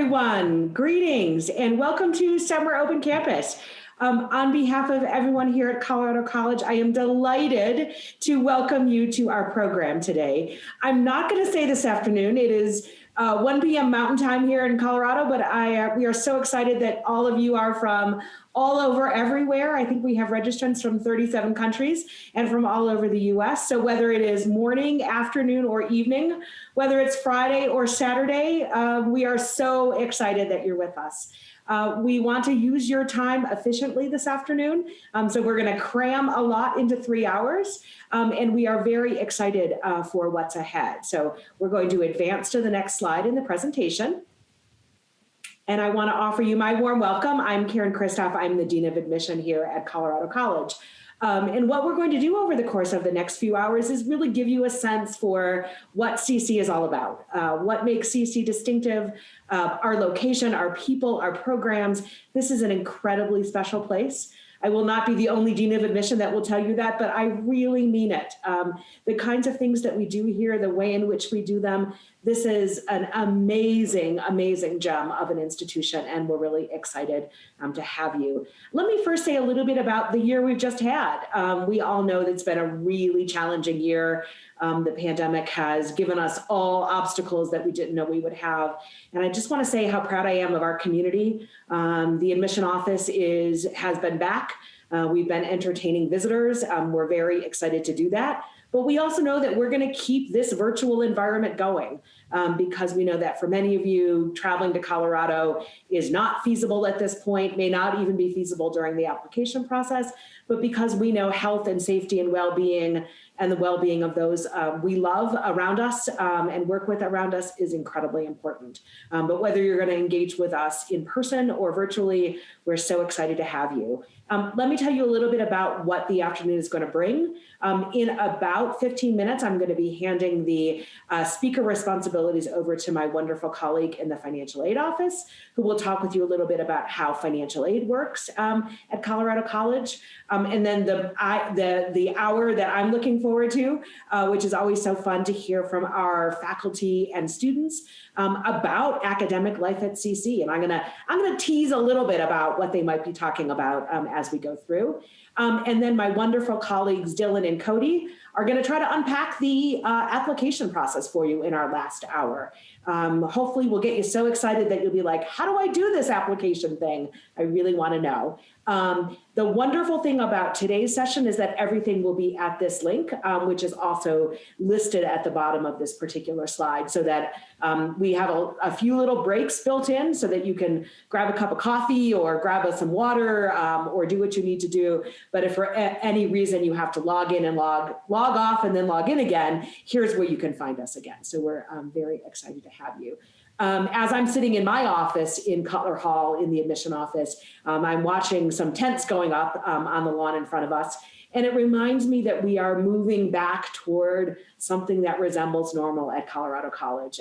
everyone. Greetings and welcome to Summer Open Campus. On behalf of everyone here at Colorado College, I am delighted to welcome you to our program today. I'm not going to say this afternoon. It is 1 p.m. Mountain Time here in Colorado, but we are so excited that all of you are from all over everywhere. I think we have registrants from 37 countries and from all over the US. So whether it is morning, afternoon, or evening, whether it's Friday or Saturday, we are so excited that you're with us. We want to use your time efficiently this afternoon. So we're going to cram a lot into 3 hours. And we are very excited for what's ahead. So we're going to advance to the next slide in the presentation. And I want to offer you my warm welcome. I'm Karen Kristoff. I'm the Dean of Admission here at Colorado College. And what we're going to do over the course of the next few hours is really give you a sense for what CC is all about, what makes CC distinctive, our location, our people, our programs. This is an incredibly special place. I will not be the only Dean of Admission that will tell you that, but I really mean it. The kinds of things that we do here, the way in which we do them, this is an amazing, amazing gem of an institution, and we're really excited to have you. Let me first say a little bit about the year we've just had. We all know that it's been a really challenging year. The pandemic has given us all obstacles that we didn't know we would have. And I just want to say how proud I am of our community. The admission office has been back. We've been entertaining visitors. We're very excited to do that. But we also know that we're going to keep this virtual environment going because we know that for many of you, traveling to Colorado is not feasible at this point, may not even be feasible during the application process, but because we know health and safety and well-being and the well-being of those we love around us and work with around us is incredibly important. But whether you're going to engage with us in person or virtually, we're so excited to have you. Let me tell you a little bit about what the afternoon is going to bring. In about 15 minutes, I'm going to be handing the speaker responsibilities over to my wonderful colleague in the financial aid office, who will talk with you a little bit about how financial aid works at Colorado College. And then the hour that I'm looking forward to, which is always so fun to hear from our faculty and students about academic life at CC. And I'm gonna tease a little bit about what they might be talking about as we go through. And then my wonderful colleagues, Dylan and Cody, are going to try to unpack the application process for you in our last hour. Hopefully we'll get you so excited that you'll be like, how do I do this application thing? I really want to know. The wonderful thing about today's session is that everything will be at this link, which is also listed at the bottom of this particular slide, so that we have a few little breaks built in so that you can grab a cup of coffee or grab some water or do what you need to do. But if for any reason you have to log in and log off and then log in again, here's where you can find us again. So we're very excited to have you. As I'm sitting in my office in Cutler Hall in the admission office, I'm watching some tents going up on the lawn in front of us. And it reminds me that we are moving back toward something that resembles normal at Colorado College.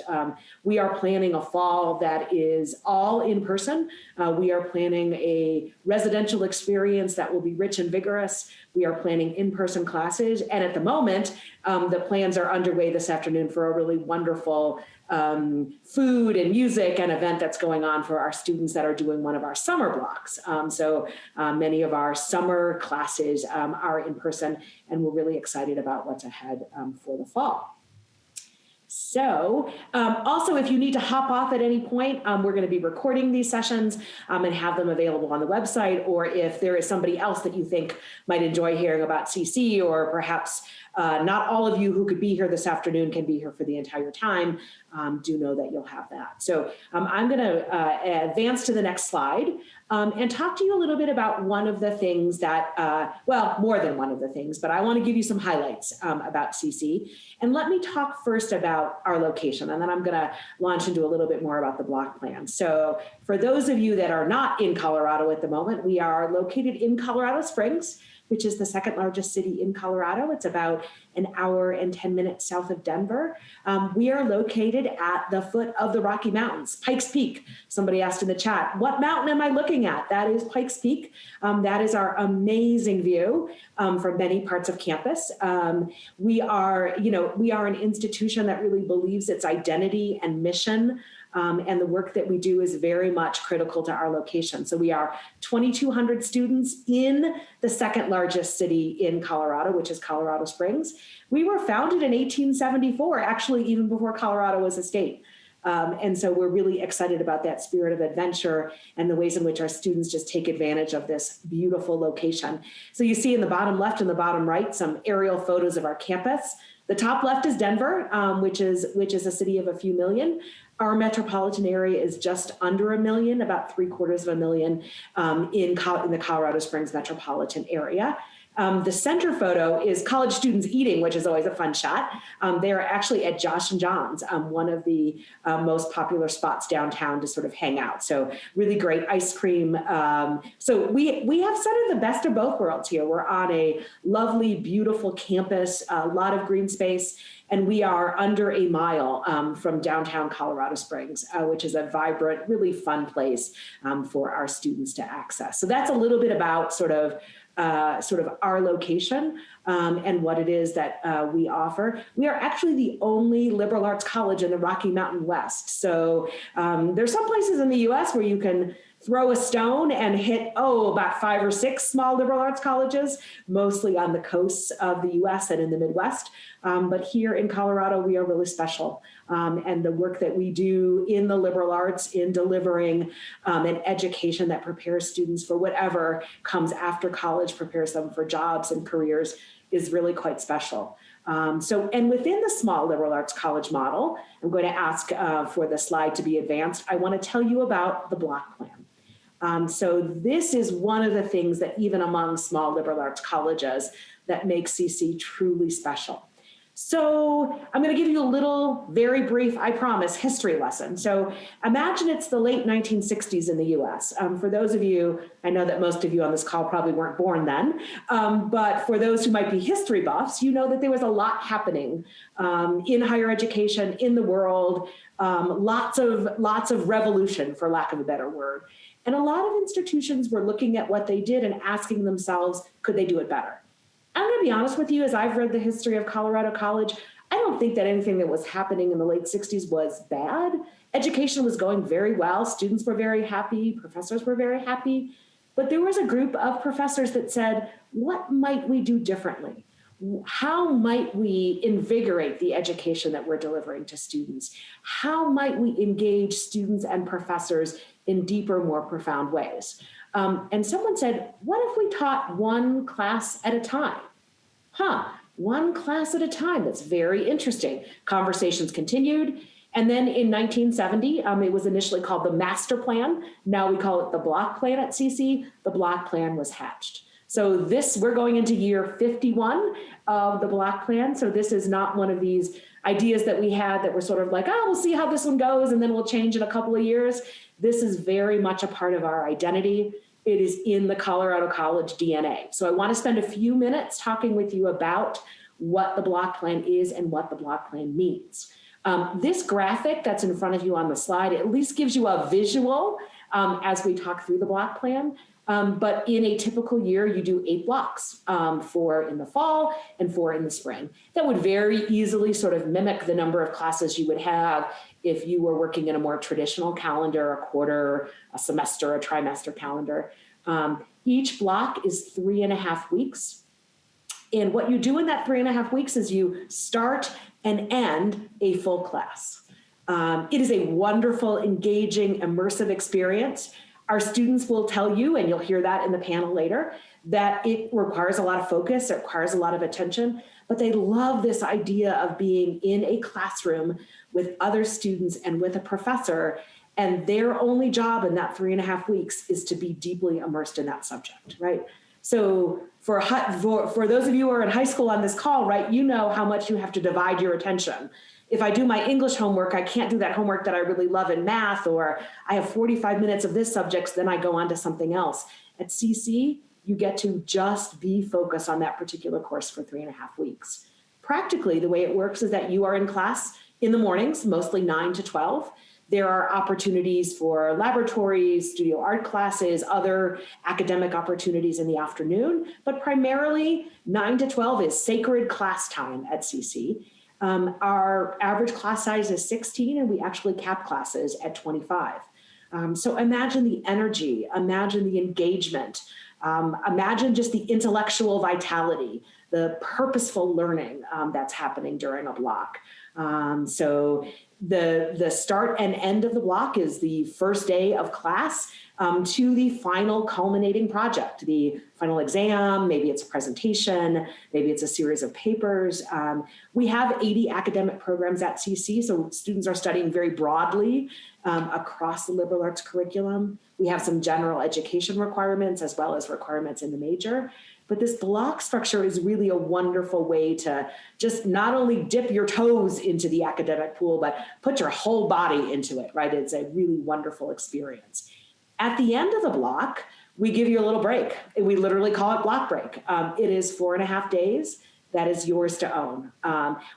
We are planning a fall that is all in person. We are planning a residential experience that will be rich and vigorous. We are planning in-person classes. And at the moment, the plans are underway this afternoon for a really wonderful food and music and event that's going on for our students that are doing one of our summer blocks. So many of our summer classes are in person, and we're really excited about what's ahead for the fall. So also, if you need to hop off at any point, we're going to be recording these sessions and have them available on the website, or if there is somebody else that you think might enjoy hearing about CC, or perhaps not all of you who could be here this afternoon can be here for the entire time, do know that you'll have that. So I'm going to advance to the next slide and talk to you a little bit about one of the things that, well, more than one of the things, but I want to give you some highlights about CC. And let me talk first about our location, and then I'm going to launch into a little bit more about the block plan. So for those of you that are not in Colorado at the moment, we are located in Colorado Springs, which is the second largest city in Colorado. It's about an hour and 10 minutes south of Denver. We are located at the foot of the Rocky Mountains, Pikes Peak. Somebody asked in the chat, what mountain am I looking at? That is Pikes Peak. That is our amazing view from many parts of campus. We are an institution that really believes its identity and mission And the work that we do is very much critical to our location. So we are 2,200 students in the second largest city in Colorado, which is Colorado Springs. We were founded in 1874, actually even before Colorado was a state. And so we're really excited about that spirit of adventure and the ways in which our students just take advantage of this beautiful location. So you see in the bottom left and the bottom right some aerial photos of our campus. The top left is Denver, which is a city of a few million. Our metropolitan area is just under 1 million, about 750,000 in the Colorado Springs metropolitan area. The center photo is college students eating, which is always a fun shot. They are actually at Josh and John's, one of the most popular spots downtown to sort of hang out. So really great ice cream. So we have sort of the best of both worlds here. We're on a lovely, beautiful campus, a lot of green space, and we are under a mile from downtown Colorado Springs, which is a vibrant, really fun place for our students to access. So that's a little bit about sort of our location and what it is that we offer. We are actually the only liberal arts college in the Rocky Mountain West. So there's some places in the US where you can throw a stone and hit, about 5 or 6 small liberal arts colleges, mostly on the coasts of the US and in the Midwest. But here in Colorado, we are really special. And the work that we do in the liberal arts in delivering an education that prepares students for whatever comes after college, prepares them for jobs and careers, is really quite special. And within the small liberal arts college model, I'm going to ask for the slide to be advanced. I want to tell you about the block plan. So this is one of the things that even among small liberal arts colleges that makes CC truly special. So I'm going to give you a little, very brief, I promise, history lesson. So imagine it's the late 1960s in the US. For those of you, I know that most of you on this call probably weren't born then, but for those who might be history buffs, you know that there was a lot happening in higher education, in the world, lots of revolution, for lack of a better word. And a lot of institutions were looking at what they did and asking themselves, could they do it better? I'm going to be honest with you, as I've read the history of Colorado College, I don't think that anything that was happening in the late 60s was bad. Education was going very well. Students were very happy. Professors were very happy. But there was a group of professors that said, what might we do differently? How might we invigorate the education that we're delivering to students? How might we engage students and professors in deeper, more profound ways? And someone said, what if we taught one class at a time? One class at a time. That's very interesting. Conversations continued. And then in 1970, it was initially called the Master Plan. Now we call it the Block Plan at CC. The Block Plan was hatched. So we're going into year 51 of the Block Plan. So this is not one of these ideas that we had that were sort of like, we'll see how this one goes and then we'll change in a couple of years. This is very much a part of our identity. It is in the Colorado College DNA. So I want to spend a few minutes talking with you about what the Block Plan is and what the Block Plan means. This graphic that's in front of you on the slide at least gives you a visual as we talk through the Block Plan. But in a typical year, you do 8 blocks, 4 in the fall and 4 in the spring. That would very easily sort of mimic the number of classes you would have if you were working in a more traditional calendar, a quarter, a semester, a trimester calendar. Each block is 3.5 weeks. And what you do in that 3.5 weeks is you start and end a full class. It is a wonderful, engaging, immersive experience. Our students will tell you, and you'll hear that in the panel later, that it requires a lot of focus, it requires a lot of attention, but they love this idea of being in a classroom with other students and with a professor, and their only job in that 3.5 weeks is to be deeply immersed in that subject, right? So for those of you who are in high school on this call, right, you know how much you have to divide your attention. If I do my English homework, I can't do that homework that I really love in math, or I have 45 minutes of this subject, so then I go on to something else. At CC, you get to just be focused on that particular course for 3.5 weeks. Practically, the way it works is that you are in class in the mornings, mostly 9 to 12. There are opportunities for laboratories, studio art classes, other academic opportunities in the afternoon, but primarily 9 to 12 is sacred class time at CC. Our average class size is 16, and we actually cap classes at 25. So imagine the energy, imagine the engagement, imagine just the intellectual vitality, the purposeful learning that's happening during a block. So the start and end of the block is the first day of class to the final culminating project, the final exam. Maybe it's a presentation, maybe it's a series of papers. We have 80 academic programs at CC, so students are studying very broadly across the liberal arts curriculum. We have some general education requirements as well as requirements in the major. But this block structure is really a wonderful way to just not only dip your toes into the academic pool, but put your whole body into it, right? It's a really wonderful experience. At the end of the block, we give you a little break. We literally call it block break. It is 4.5 days. That is yours to own.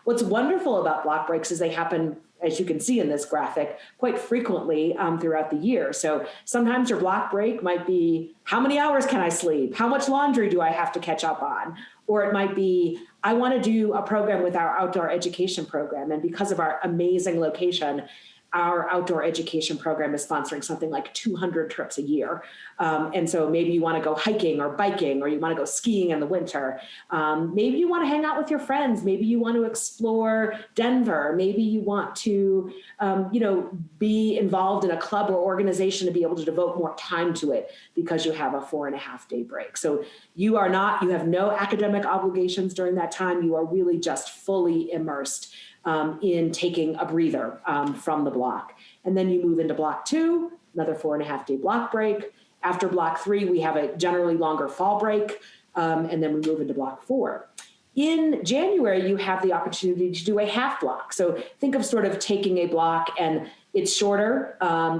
What's wonderful about block breaks is they happen, as you can see in this graphic, quite frequently throughout the year. So sometimes your block break might be, how many hours can I sleep? How much laundry do I have to catch up on? Or it might be, I want to do a program with our outdoor education program. And because of our amazing location, our outdoor education program is sponsoring something like 200 trips a year. And so maybe you want to go hiking or biking, or you want to go skiing in the winter. Maybe you want to hang out with your friends. Maybe you want to explore Denver. Maybe you want to, be involved in a club or organization to be able to devote more time to it because you have a 4.5 day break. So you have no academic obligations during that time. You are really just fully immersed in taking a breather from the block. And then you move into block 2, another 4.5 day block break. After block 3, we have a generally longer fall break, and then we move into block 4. In January, you have the opportunity to do a half block. So think of sort of taking a block and it's shorter.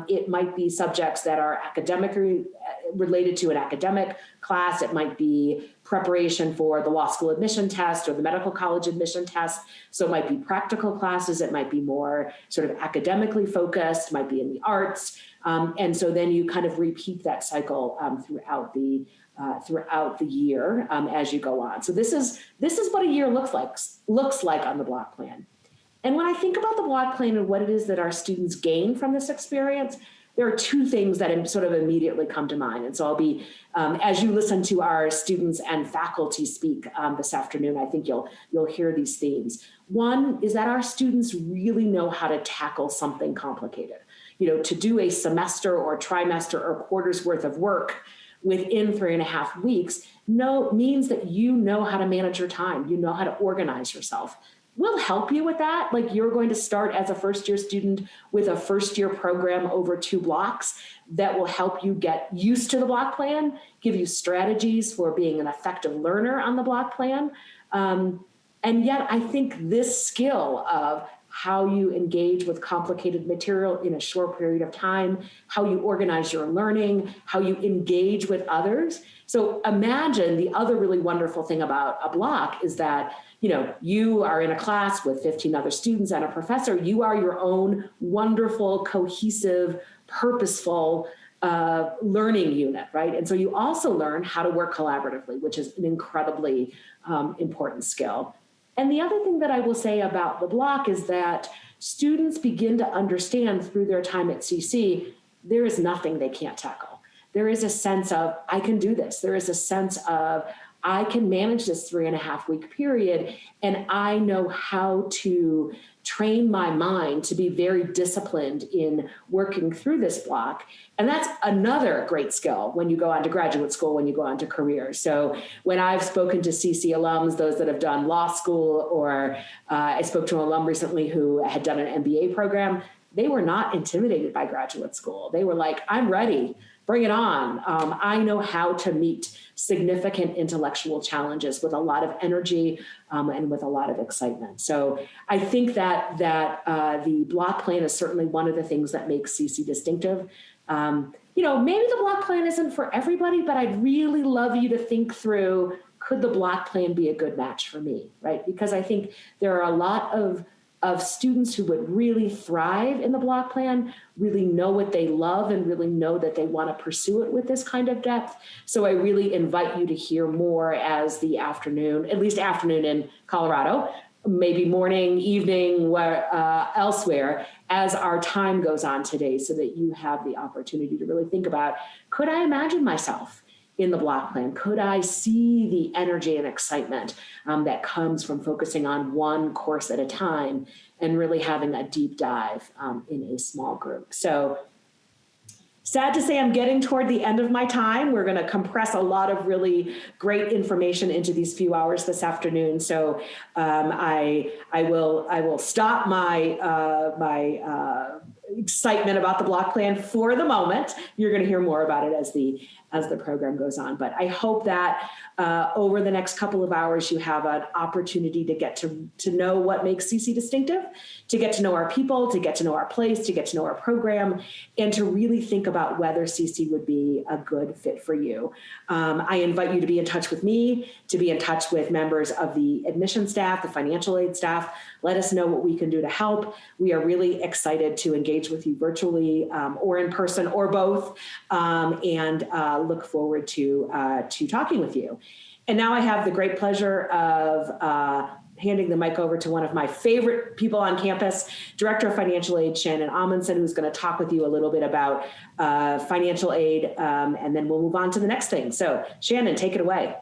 It might be subjects that are academically related to an academic class. It might be preparation for the law school admission test or the medical college admission test. So it might be practical classes. It might be more sort of academically focused, might be in the arts. And so then you kind of repeat that cycle throughout the year as you go on. So this is what a year looks like on the block plan. And when I think about the block plan and what it is that our students gain from this experience, there are 2 things that sort of immediately come to mind. And so I'll be, as you listen to our students and faculty speak this afternoon, I think you'll hear these themes. One is that our students really know how to tackle something complicated. To do a semester or trimester or quarter's worth of work within 3.5 weeks means that you know how to manage your time. You know how to organize yourself. We'll help you with that. Like, you're going to start as a first-year student with a first-year program over 2 blocks that will help you get used to the block plan, give you strategies for being an effective learner on the block plan. And yet I think this skill of how you engage with complicated material in a short period of time, how you organize your learning, how you engage with others. So imagine the other really wonderful thing about a block is that you are in a class with 15 other students and a professor. You are your own wonderful, cohesive, purposeful learning unit, right? And so you also learn how to work collaboratively, which is an incredibly important skill. And the other thing that I will say about the block is that students begin to understand through their time at CC, there is nothing they can't tackle. There is a sense of, I can do this. There is a sense of, I can manage this 3.5 week period, and I know how to train my mind to be very disciplined in working through this block. And that's another great skill when you go on to graduate school, when you go on to career. So when I've spoken to CC alums, those that have done law school, or I spoke to an alum recently who had done an MBA program, they were not intimidated by graduate school. They were like, I'm ready. Bring it on. I know how to meet significant intellectual challenges with a lot of energy and with a lot of excitement. So I think that the block plan is certainly one of the things that makes CC distinctive. Maybe the block plan isn't for everybody, but I'd really love you to think through, could the block plan be a good match for me, right? Because I think there are a lot of students who would really thrive in the block plan, really know what they love and really know that they want to pursue it with this kind of depth. So I really invite you to hear more as the afternoon in Colorado, maybe morning, evening, elsewhere as our time goes on today, so that you have the opportunity to really think about, could I imagine myself in the block plan? Could I see the energy and excitement that comes from focusing on one course at a time and really having a deep dive in a small group? So sad to say, I'm getting toward the end of my time. We're going to compress a lot of really great information into these few hours this afternoon. So I will stop my excitement about the block plan for the moment. You're going to hear more about it as the program goes on. But I hope that over the next couple of hours, you have an opportunity to get to know what makes CC distinctive, to get to know our people, to get to know our place, to get to know our program, and to really think about whether CC would be a good fit for you. I invite you to be in touch with me, to be in touch with members of the admission staff, the financial aid staff. Let us know what we can do to help. We are really excited to engage with you virtually or in person or both, and look forward to talking with you. And now I have the great pleasure of handing the mic over to one of my favorite people on campus, Director of Financial Aid, Shannon Amundsen, who's going to talk with you a little bit about financial aid, and then we'll move on to the next thing. So Shannon, take it away.